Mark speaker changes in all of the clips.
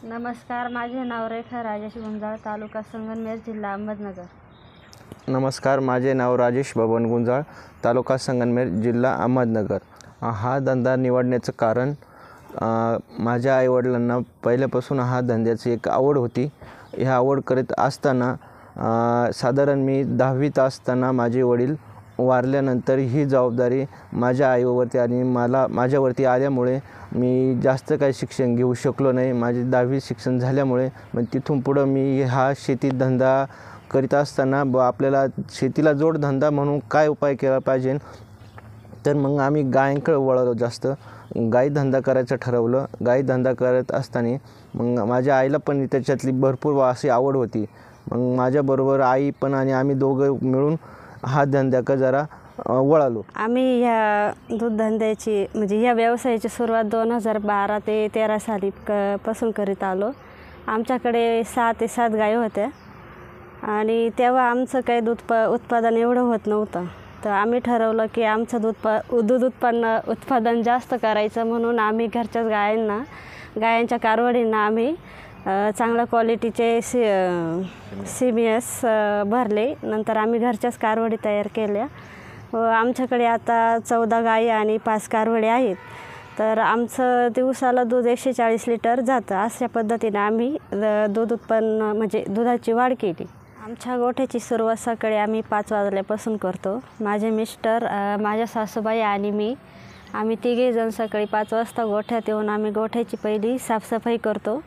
Speaker 1: नमस्कार, माझे नाव रेखा राजेश गुंजाळ, तालुका संगमनेर, जिल्हा अहमदनगर.
Speaker 2: नमस्कार, माझे नाव राजेश बबन गुंजाळ, तालुका संगमनेर, जिल्हा अहमदनगर. हा धंदा निवडण्याचं कारण माझ्या आईवडिलांना पहिल्यापासून हा धंद्याची एक आवड होती. ह्या आवड करीत असताना साधारण मी 10वीत असताना माझे वडील वारल्यानंतर ही जबाबदारी माझ्या आईवरती आणि माझ्यावरती आल्यामुळे मी जास्त काही शिक्षण घेऊ शकलो नाही. माझे 10वी शिक्षण झाल्यामुळे मग तिथून पुढं मी हा शेती धंदा करीत असताना आपल्याला शेतीला जोडधंदा म्हणून काय उपाय केला पाहिजे, तर मग आम्ही गायींकडे वळलो. जास्त गाई धंदा करायचं ठरवलं. गाई धंदा करत असताना मग माझ्या आईला पण त्याच्यातली भरपूर अशी आवड होती. मग माझ्याबरोबर आई पण आणि आम्ही दोघं मिळून हा धंद्याकडे जरा वळालो.
Speaker 1: आम्ही ह्या दूध धंद्याची म्हणजे ह्या व्यवसायाची सुरुवात 2012 ते 13 साली पासून करीत आलो. आमच्याकडे 6 ते 7 गायी होत्या आणि तेव्हा आमचं काही दूध उत्पादन एवढं होत नव्हतं. तर आम्ही ठरवलं की आमचं दूध उत्पादन जास्त करायचं, म्हणून आम्ही घरच्याच गायांच्या कारवडींना आम्ही चांगल्या क्वालिटीचे CMS भरले. नंतर आम्ही घरच्याच कारवडी तयार केल्या व आमच्याकडे आता 14 गायी आणि 5 कारवडी आहेत. तर आमचं दिवसाला दूध 140 लिटर जातं. अशा पद्धतीने आम्ही दूध उत्पन्न म्हणजे दुधाची वाढ केली. आमच्या गोठ्याची सुरुवात सकाळी आम्ही 5 वाजल्यापासून करतो. माझे मिस्टर, माझ्या सासूबाई आणि आम्ही तिघेजण सकाळी 5 वाजता गोठ्यात येऊन आम्ही गोठ्याची पहिली साफसफाई करतो.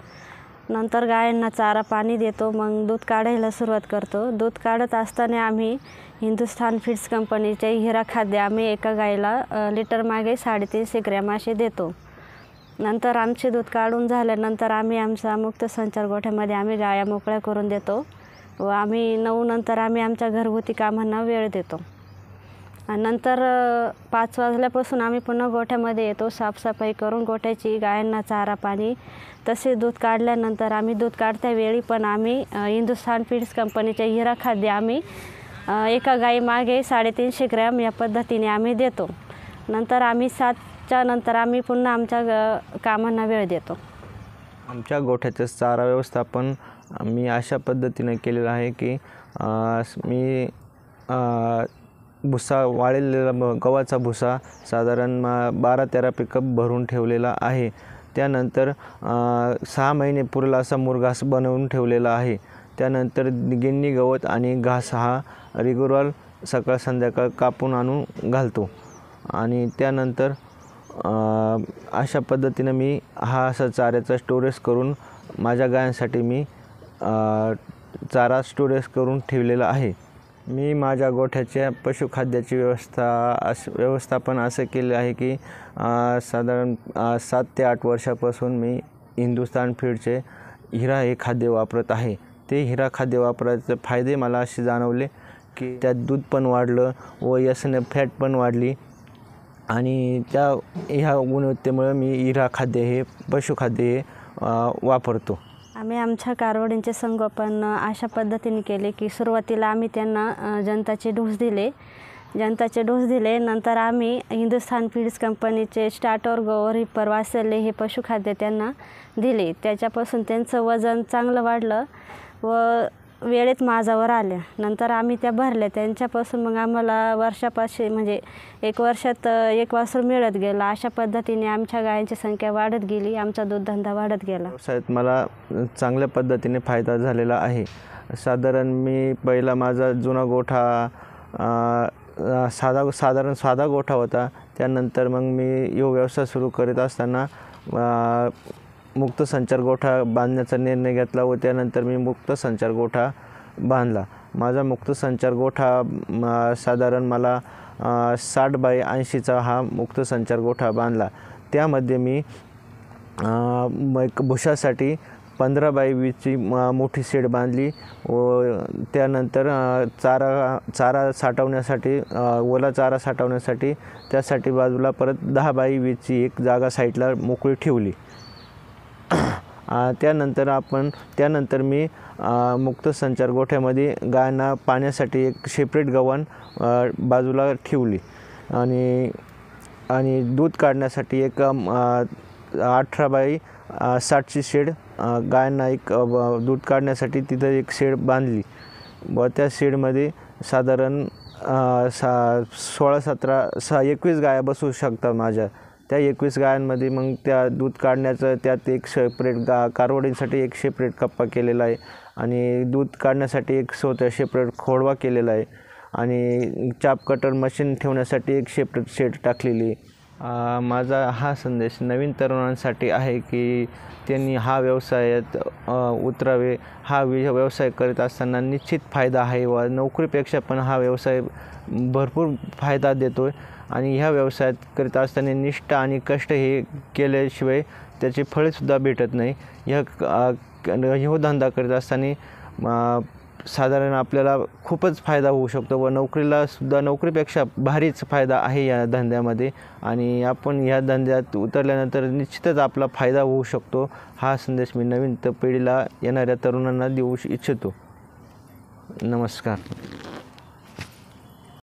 Speaker 1: नंतर गायांना चारा पाणी देतो. मग दूध काढायला सुरुवात करतो. दूध काढत असताना आम्ही हिंदुस्थान फीड्स कंपनीचे हिरा खाद्य आम्ही एका गाईला लिटर मागे 350 ग्रॅम असे देतो. नंतर आमचे दूध काढून झाल्यानंतर आम्ही आमचा मुक्त संचार गोठ्यामध्ये आम्ही गाया मोकळ्या करून देतो व आम्ही 9 नंतर आम्ही आमच्या घरगुती कामांना वेळ देतो. नंतर 5 वाजल्यापासून आम्ही पुन्हा गोठ्यामध्ये येतो. साफसफाई करून गोठ्याची गायांना चारा पाणी, तसे दूध काढल्यानंतर आम्ही दूध काढत्या वेळी पण आम्ही हिंदुस्थान फीड्स कंपनीचे हिरा खाद्य आम्ही एका गाई मागे 350 ग्रॅम या पद्धतीने आम्ही देतो. नंतर आम्ही 7च्या नंतर आम्ही पुन्हा आमच्या कामांना वेळ देतो.
Speaker 2: आमच्या गोठ्याचं चारा व्यवस्थापन मी अशा पद्धतीने केलेलं आहे की मी भुसा वाळलेला गव्हाचा भुसा साधारण 12-13 पिकअप भरून ठेवलेला आहे. त्यानंतर 6 महिने पुरेल असा मुरघास बनवून ठेवलेला आहे. त्यानंतर गिन्नी गवत आणि घास हा रेग्युलर सकाळ संध्याकाळ कापून आणून घालतो. आणि त्यानंतर अशा पद्धतीने मी हा असा चाऱ्याचा स्टोरेज करून माझ्या गायांसाठी मी चारा स्टोरेज करून ठेवलेला आहे. मी माझ्या गोठ्याच्या पशुखाद्याची व्यवस्थापन असं केलं आहे की साधारण 7 ते 8 वर्षापासून मी हिंदुस्थान फीडचे हिरा हे खाद्य वापरत आहे. ते हिरा खाद्य वापरायचे फायदे मला असे जाणवले की त्यात दूध पण वाढलं व यासने फॅट पण वाढली आणि ह्या गुणवत्तेमुळे मी हिरा खाद्य हे पशुखाद्य हे वापरतो.
Speaker 1: आम्ही आमच्या कारवडींचे संगोपन अशा पद्धतीने केले की सुरुवातीला आम्ही त्यांना जंताचे डोस दिले. नंतर आम्ही हिंदुस्थान फीड्स कंपनीचे स्टार्टर गोवर हिपर वासरले हे पशुखाद्य त्यांना दिले. त्याच्यापासून त्यांचं वजन चांगलं वाढलं व वेळेत माझावर आल्या. नंतर आम्ही त्या भरल्या. त्यांच्यापासून मग आम्हाला वर्षापाशी म्हणजे 1 वर्षात 1 वासरू मिळत गेला. अशा पद्धतीने आमच्या गायांची संख्या वाढत गेली. आमचा दूधधंदा वाढत गेला.
Speaker 2: व्यवसायात मला चांगल्या पद्धतीने फायदा झालेला आहे. साधारण मी पहिला माझा जुना गोठा साधा गोठा होता. त्यानंतर मग मी व्यवसाय सुरू करीत असताना मुक्त संचार गोठा बांधण्याचा निर्णय घेतला व त्यानंतर मी मुक्त संचार गोठा बांधला. माझा मुक्त संचार गोठा साधारण मला 60 बाय 80चा हा मुक्त संचार गोठा बांधला. त्यामध्ये मी भुशासाठी 15 बाय 20ची मोठी शेड बांधली व त्यानंतर चारा साठवण्यासाठी ओला चारा साठवण्यासाठी त्यासाठी बाजूला परत 10 बाय 20ची एक जागा साईडला मोकळी ठेवली. त्यानंतर मी मुक्त संचार गोठ्यामध्ये गायांना पाण्यासाठी एक सेपरेट गव्हाण बाजूला ठेवली आणि दूध काढण्यासाठी एक 18 बाय 60ची शेड गायांना एक दूध काढण्यासाठी तिथं एक शेड बांधली व त्या शेडमध्ये साधारण 21 गाया बसू शकतात माझ्या. त्या 21 गायांमध्ये मग त्या दूध काढण्याचं त्यात एक सेपरेट कारवडींसाठी एक सेपरेट कप्पा केलेला आहे आणि दूध काढण्यासाठी एक सेपरेट खोडवा केलेला आहे आणि चाप कटर मशीन ठेवण्यासाठी एक सेपरेट शेड टाकलेली. माझा हा संदेश नवीन तरुणांसाठी आहे की त्यांनी हा व्यवसायात उतरावे. हा व्यवसाय करीत असताना निश्चित फायदा आहे व नोकरीपेक्षा पण हा व्यवसाय भरपूर फायदा देतो आहे आणि ह्या व्यवसायात करीत असताना निष्ठा आणि कष्ट हे केल्याशिवाय त्याचे फळेसुद्धा भेटत नाही. ह्यो धंदा करीत असताना साधारण आपल्याला खूपच फायदा होऊ शकतो व नोकरीपेक्षा भारीच फायदा आहे या धंद्यामध्ये आणि आपण ह्या धंद्यात उतरल्यानंतर निश्चितच आपला फायदा होऊ शकतो. हा संदेश मी नवीन पिढीला येणाऱ्या तरुणांना देऊ इच्छितो. नमस्कार.